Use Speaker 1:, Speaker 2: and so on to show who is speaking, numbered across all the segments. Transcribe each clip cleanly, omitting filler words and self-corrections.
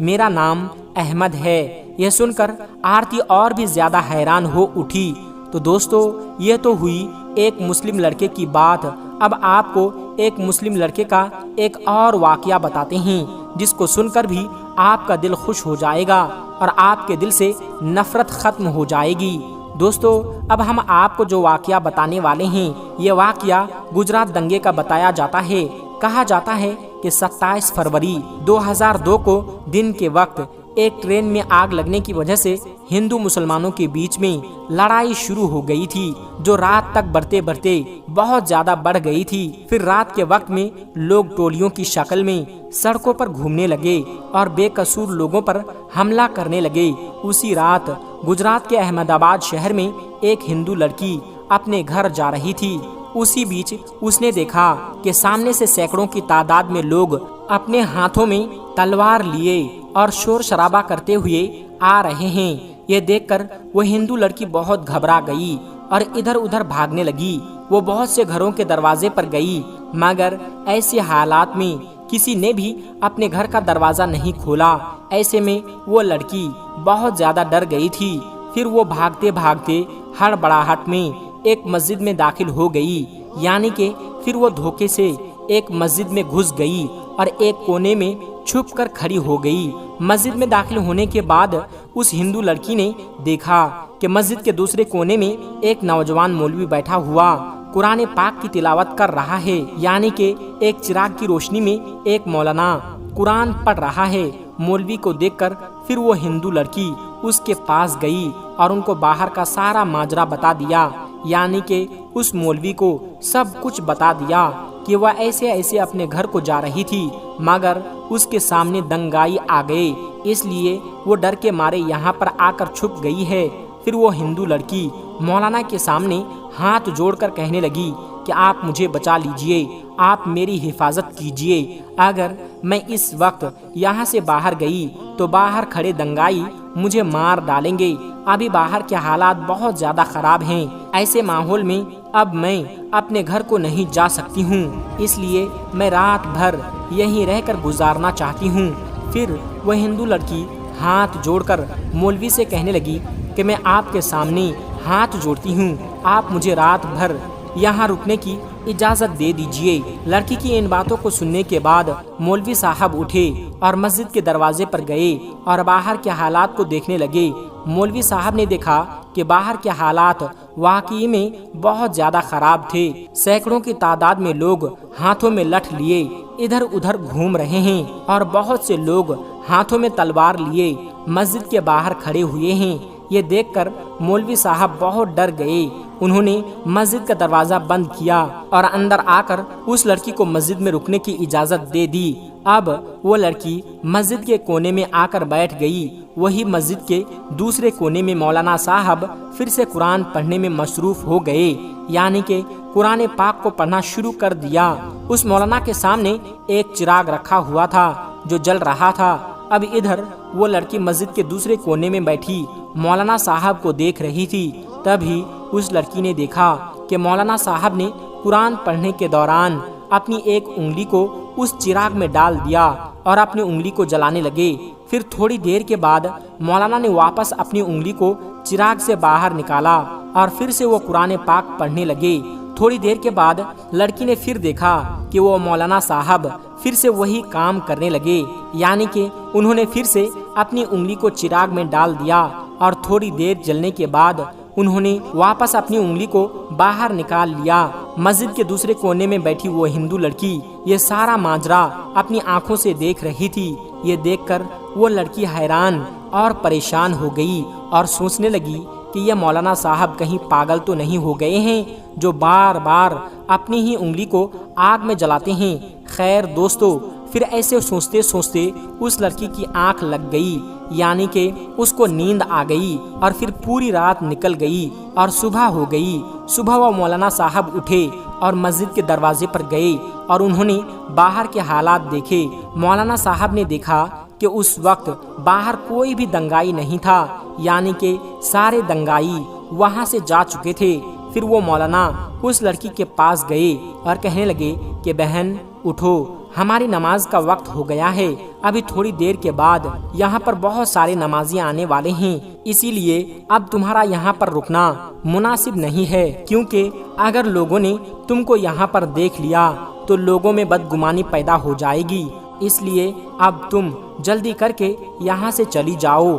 Speaker 1: میرا نام احمد ہے۔ یہ سن کر آرتی اور بھی زیادہ حیران ہو اٹھی۔ تو دوستو، یہ تو ہوئی ایک مسلم لڑکے کی بات۔ اب آپ کو ایک مسلم لڑکے کا ایک اور واقعہ بتاتے ہیں، جس کو سن کر بھی آپ کا دل خوش ہو جائے گا اور آپ کے دل سے نفرت ختم ہو جائے گی۔ دوستو، اب ہم آپ کو جو واقعہ بتانے والے ہیں، یہ واقعہ گجرات دنگے کا بتایا جاتا ہے۔ کہا جاتا ہے کہ 27 فروری 2002 کو دن کے وقت ایک ٹرین میں آگ لگنے کی وجہ سے ہندو مسلمانوں کے بیچ میں لڑائی شروع ہو گئی تھی، جو رات تک بڑھتے بڑھتے بہت زیادہ بڑھ گئی تھی۔ پھر رات کے وقت میں لوگ ٹولیوں کی شکل میں سڑکوں پر گھومنے لگے اور بے قصور لوگوں پر حملہ کرنے لگے۔ اسی رات گجرات کے احمد آباد شہر میں ایک ہندو لڑکی اپنے گھر جا رہی تھی۔ اسی بیچ اس نے دیکھا کہ سامنے سے سینکڑوں کی تعداد میں لوگ اپنے ہاتھوں میں تلوار لیے اور شور شرابہ کرتے ہوئے آ رہے ہیں۔ یہ دیکھ کر وہ ہندو لڑکی بہت گھبرا گئی اور ادھر ادھر بھاگنے لگی۔ وہ بہت سے گھروں کے دروازے پر گئی، مگر ایسے حالات میں کسی نے بھی اپنے گھر کا دروازہ نہیں کھولا۔ ایسے میں وہ لڑکی بہت زیادہ ڈر گئی تھی۔ پھر وہ بھاگتے بھاگتے ہڑبڑاہٹ میں ایک مسجد میں داخل ہو گئی، یعنی کہ پھر وہ دھوکے سے ایک مسجد میں گھس گئی اور ایک کونے میں چھپ کر کھڑی ہو گئی۔ مسجد میں داخل ہونے کے بعد اس ہندو لڑکی نے دیکھا کہ مسجد کے دوسرے کونے میں ایک نوجوان مولوی بیٹھا ہوا قرآن پاک کی تلاوت کر رہا ہے، یعنی کہ ایک چراغ کی روشنی میں ایک مولانا قرآن پڑھ رہا ہے۔ مولوی کو دیکھ کر پھر وہ ہندو لڑکی اس کے پاس گئی اور ان کو باہر کا سارا ماجرا بتا دیا، یعنی کہ اس مولوی کو سب کچھ بتا دیا کہ وہ ایسے ایسے اپنے گھر کو جا رہی تھی، مگر اس کے سامنے دنگائی آ گئے، اس لیے وہ ڈر کے مارے یہاں پر آ کر چھپ گئی ہے۔ پھر وہ ہندو لڑکی مولانا کے سامنے ہاتھ جوڑ کر کہنے لگی کہ آپ مجھے بچا لیجئے، آپ میری حفاظت کیجئے۔ اگر میں اس وقت یہاں سے باہر گئی تو باہر کھڑے دنگائی مجھے مار ڈالیں گے۔ ابھی باہر کے حالات بہت زیادہ خراب ہیں، ایسے ماحول میں اب میں اپنے گھر کو نہیں جا سکتی ہوں، اس لیے میں رات بھر یہیں رہ کر گزارنا چاہتی ہوں۔ پھر وہ ہندو لڑکی ہاتھ جوڑ کر مولوی سے کہنے لگی کہ میں آپ کے سامنے ہاتھ جوڑتی ہوں، آپ مجھے رات بھر یہاں رکنے کی اجازت دے دیجئے۔ لڑکی کی ان باتوں کو سننے کے بعد مولوی صاحب اٹھے اور مسجد کے دروازے پر گئے اور باہر کے حالات کو دیکھنے لگے۔ مولوی صاحب نے دیکھا کہ باہر کے حالات واقعی میں بہت زیادہ خراب تھے۔ سینکڑوں کی تعداد میں لوگ ہاتھوں میں لٹھ لیے ادھر ادھر گھوم رہے ہیں اور بہت سے لوگ ہاتھوں میں تلوار لیے مسجد کے باہر کھڑے ہوئے ہیں۔ یہ دیکھ کر مولوی صاحب بہت ڈر گئے۔ انہوں نے مسجد کا دروازہ بند کیا اور اندر آ کر اس لڑکی کو مسجد میں رکنے کی اجازت دے دی۔ اب وہ لڑکی مسجد کے کونے میں آ کر بیٹھ گئی۔ وہی مسجد کے دوسرے کونے میں مولانا صاحب پھر سے قرآن پڑھنے میں مصروف ہو گئے، یعنی کہ قرآن پاک کو پڑھنا شروع کر دیا۔ اس مولانا کے سامنے ایک چراغ رکھا ہوا تھا جو جل رہا تھا۔ اب ادھر وہ لڑکی مسجد کے دوسرے کونے میں بیٹھی مولانا صاحب کو دیکھ رہی تھی۔ تبھی اس لڑکی نے دیکھا کہ مولانا صاحب نے قرآن پڑھنے کے دوران اپنی ایک انگلی کو اس چراغ میں ڈال دیا اور اپنی انگلی کو جلانے لگے۔ پھر تھوڑی دیر کے بعد مولانا نے واپس اپنی انگلی کو چراغ سے باہر نکالا اور پھر سے وہ قرآن پاک پڑھنے لگے۔ تھوڑی دیر کے بعد لڑکی نے پھر دیکھا کہ وہ مولانا صاحب پھر سے وہی کام کرنے لگے، یعنی کہ انہوں نے پھر سے اپنی انگلی کو چراغ میں ڈال دیا اور تھوڑی دیر جلنے کے بعد انہوں نے واپس اپنی انگلی کو باہر نکال لیا۔ مسجد کے دوسرے کونے میں بیٹھی وہ ہندو لڑکی یہ سارا ماجرا اپنی آنکھوں سے دیکھ رہی تھی۔ یہ دیکھ کر وہ لڑکی حیران اور پریشان ہو گئی اور سوچنے لگی کہ یہ مولانا صاحب کہیں پاگل تو نہیں ہو گئے ہیں جو بار بار اپنی ہی انگلی کو آگ میں جلاتے ہیں۔ خیر دوستو، پھر ایسے سوچتے سوچتے اس لڑکی کی آنکھ لگ گئی، یعنی کہ اس کو نیند آ گئی اور پھر پوری رات نکل گئی اور صبح ہو گئی۔ صبح وہ مولانا صاحب اٹھے اور مسجد کے دروازے پر گئے اور انہوں نے باہر کے حالات دیکھے۔ مولانا صاحب نے دیکھا کہ اس وقت باہر کوئی بھی دنگائی نہیں تھا، یعنی کہ سارے دنگائی وہاں سے جا چکے تھے۔ پھر وہ مولانا اس لڑکی کے پاس گئے اور کہنے لگے کہ بہن اٹھو، ہماری نماز کا وقت ہو گیا ہے، ابھی تھوڑی دیر کے بعد یہاں پر بہت سارے نمازی آنے والے ہیں، اسی لیے اب تمہارا یہاں پر رکنا مناسب نہیں ہے، کیونکہ اگر لوگوں نے تم کو یہاں پر دیکھ لیا تو لوگوں میں بدگمانی پیدا ہو جائے گی، اس لیے اب تم جلدی کر کے یہاں سے چلی جاؤ۔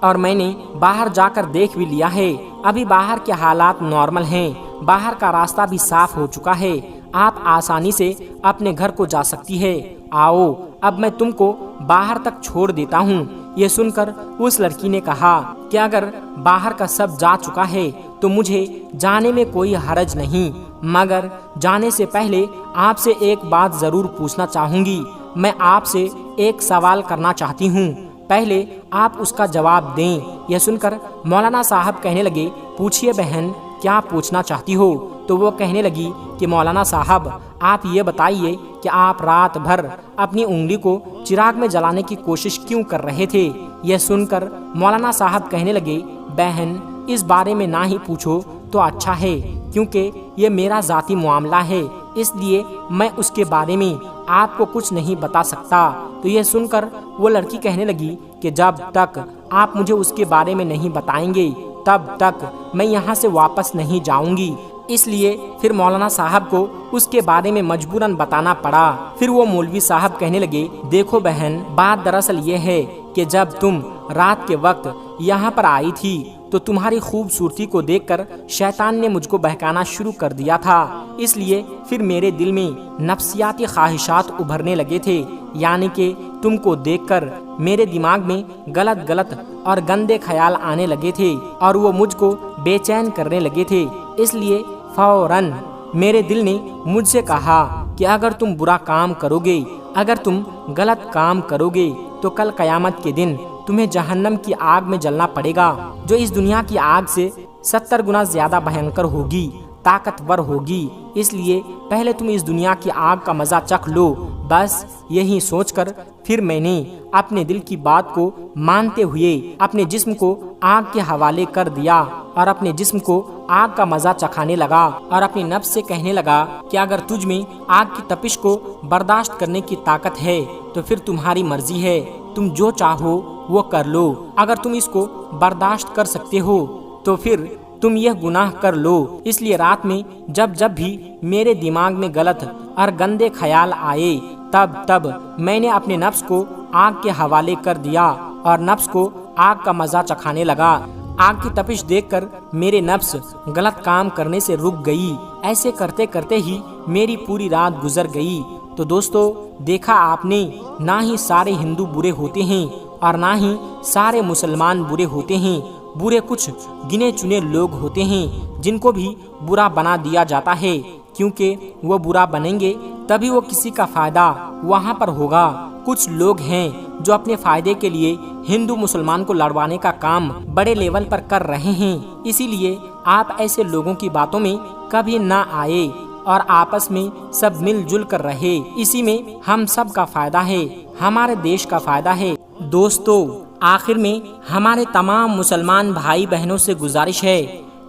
Speaker 1: اور میں نے باہر جا کر دیکھ بھی لیا ہے، ابھی باہر کے حالات نارمل ہیں، باہر کا راستہ بھی صاف ہو چکا ہے، آپ آسانی سے اپنے گھر کو جا سکتی ہے، آؤ اب میں تم کو باہر تک چھوڑ دیتا ہوں۔ یہ سن کر اس لڑکی نے کہا کہ اگر باہر کا سب جا چکا ہے تو مجھے جانے میں کوئی حرج نہیں، مگر جانے سے پہلے آپ سے ایک بات ضرور پوچھنا چاہوں گی، میں آپ سے ایک سوال کرنا چاہتی ہوں، پہلے آپ اس کا جواب دیں۔ یہ سن کر مولانا صاحب کہنے لگے، پوچھئے بہن کیا پوچھنا چاہتی ہو؟ تو وہ کہنے لگی کہ مولانا صاحب آپ یہ بتائیے کہ آپ رات بھر اپنی انگلی کو چراغ میں جلانے کی کوشش کیوں کر رہے تھے؟ یہ سن کر مولانا صاحب کہنے لگے، بہن اس بارے میں نہ ہی پوچھو تو اچھا ہے، کیونکہ یہ میرا ذاتی معاملہ ہے، اس لیے میں اس کے بارے میں آپ کو کچھ نہیں بتا سکتا۔ تو یہ سن کر وہ لڑکی کہنے لگی کہ جب تک آپ مجھے اس کے بارے میں نہیں بتائیں گے تب تک میں یہاں سے واپس نہیں جاؤں گی۔ اس لیے پھر مولانا صاحب کو اس کے بارے میں مجبوراً بتانا پڑا۔ پھر وہ مولوی صاحب کہنے لگے، دیکھو بہن بات دراصل یہ ہے کہ جب تم رات کے وقت یہاں پر آئی تھی تو تمہاری خوبصورتی کو دیکھ کر شیطان نے مجھ کو بہکانا شروع کر دیا تھا، اس لیے پھر میرے دل میں نفسیاتی خواہشات ابھرنے لگے تھے، یعنی کہ تم کو دیکھ کر میرے دماغ میں غلط اور گندے خیال آنے لگے تھے اور وہ مجھ کو بے چین کرنے لگے تھے، اس لیے فوراً میرے دل نے مجھ سے کہا کہ اگر تم برا کام کرو گے، اگر تم غلط کام کرو گے تو کل قیامت کے دن تمہیں جہنم کی آگ میں جلنا پڑے گا، جو اس دنیا کی آگ سے 70 گنا زیادہ بھینکر ہوگی، طاقتور ہوگی، اس لیے پہلے تم اس دنیا کی آگ کا مزہ چکھ لو۔ بس یہی سوچ کر پھر میں نے اپنے دل کی بات کو مانتے ہوئے اپنے جسم کو آگ کے حوالے کر دیا اور اپنے جسم کو آگ کا مزہ چکھانے لگا اور اپنی نفس سے کہنے لگا کہ اگر تجھ میں آگ کی تپش کو برداشت کرنے کی طاقت ہے تو پھر تمہاری مرضی ہے، تم جو چاہو وہ کر لو، اگر تم اس کو برداشت کر سکتے ہو تو پھر تم یہ گناہ کر لو۔ اس لیے رات میں جب بھی میرے دماغ میں غلط اور گندے خیال آئے تب میں نے اپنے نفس کو آگ کے حوالے کر دیا اور نفس کو آگ کا مزہ چکھانے لگا۔ آگ کی تپش دیکھ کر میرے نفس غلط کام کرنے سے رک گئی، ایسے کرتے کرتے ہی میری پوری رات گزر گئی۔ تو دوستو دیکھا آپ نے، نہ ہی سارے ہندو برے ہوتے ہیں اور نہ ہی سارے مسلمان برے ہوتے ہیں، برے کچھ گنے چنے لوگ ہوتے ہیں جن کو بھی برا بنا دیا جاتا ہے، کیونکہ وہ برا بنیں گے تبھی وہ کسی کا فائدہ وہاں پر ہوگا۔ کچھ لوگ ہیں جو اپنے فائدے کے لیے ہندو مسلمان کو لڑوانے کا کام بڑے لیول پر کر رہے ہیں، اسی لیے آپ ایسے لوگوں کی باتوں میں کبھی نہ آئے اور آپس میں سب مل جل کر رہے، اسی میں ہم سب کا فائدہ ہے، ہمارے دیش کا فائدہ ہے۔ دوستو آخر میں ہمارے تمام مسلمان بھائی بہنوں سے گزارش ہے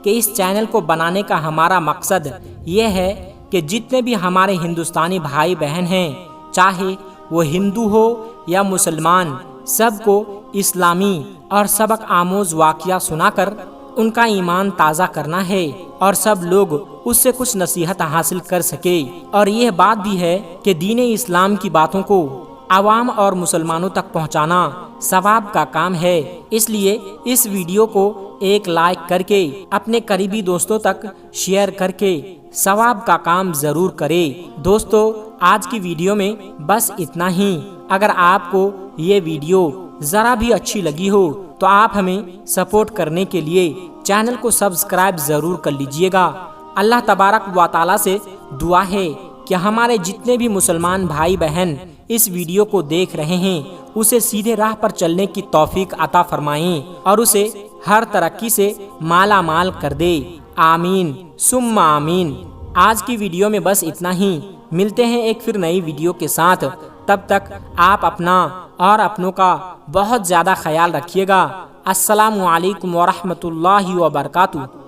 Speaker 1: کہ اس چینل کو بنانے کا ہمارا مقصد یہ ہے کہ جتنے بھی ہمارے ہندوستانی بھائی بہن ہیں، چاہے وہ ہندو ہو یا مسلمان، سب کو اسلامی اور سبق آموز واقعہ سنا کر ان کا ایمان تازہ کرنا ہے اور سب لوگ اس سے کچھ نصیحت حاصل کر سکے۔ اور یہ بات بھی ہے کہ دین اسلام کی باتوں کو عوام اور مسلمانوں تک پہنچانا ثواب کا کام ہے، اس لیے اس ویڈیو کو ایک لائک کر کے اپنے قریبی دوستوں تک شیئر کر کے ثواب کا کام ضرور کرے۔ دوستو آج کی ویڈیو میں بس اتنا ہی۔ اگر آپ کو یہ ویڈیو ذرا بھی اچھی لگی ہو تو آپ ہمیں سپورٹ کرنے کے لیے چینل کو سبسکرائب ضرور کر لیجئے گا۔ اللہ تبارک و تعالی سے دعا ہے کہ ہمارے جتنے بھی مسلمان بھائی بہن اس ویڈیو کو دیکھ رہے ہیں اسے سیدھے راہ پر چلنے کی توفیق عطا فرمائیں اور اسے ہر ترقی سے مالا مال کر دے، آمین ثم آمین۔ آج کی ویڈیو میں بس اتنا ہی، ملتے ہیں ایک پھر نئی ویڈیو کے ساتھ، تب تک آپ اپنا اور اپنوں کا بہت زیادہ خیال رکھیے گا۔ السلام علیکم ورحمۃ اللہ وبرکاتہ۔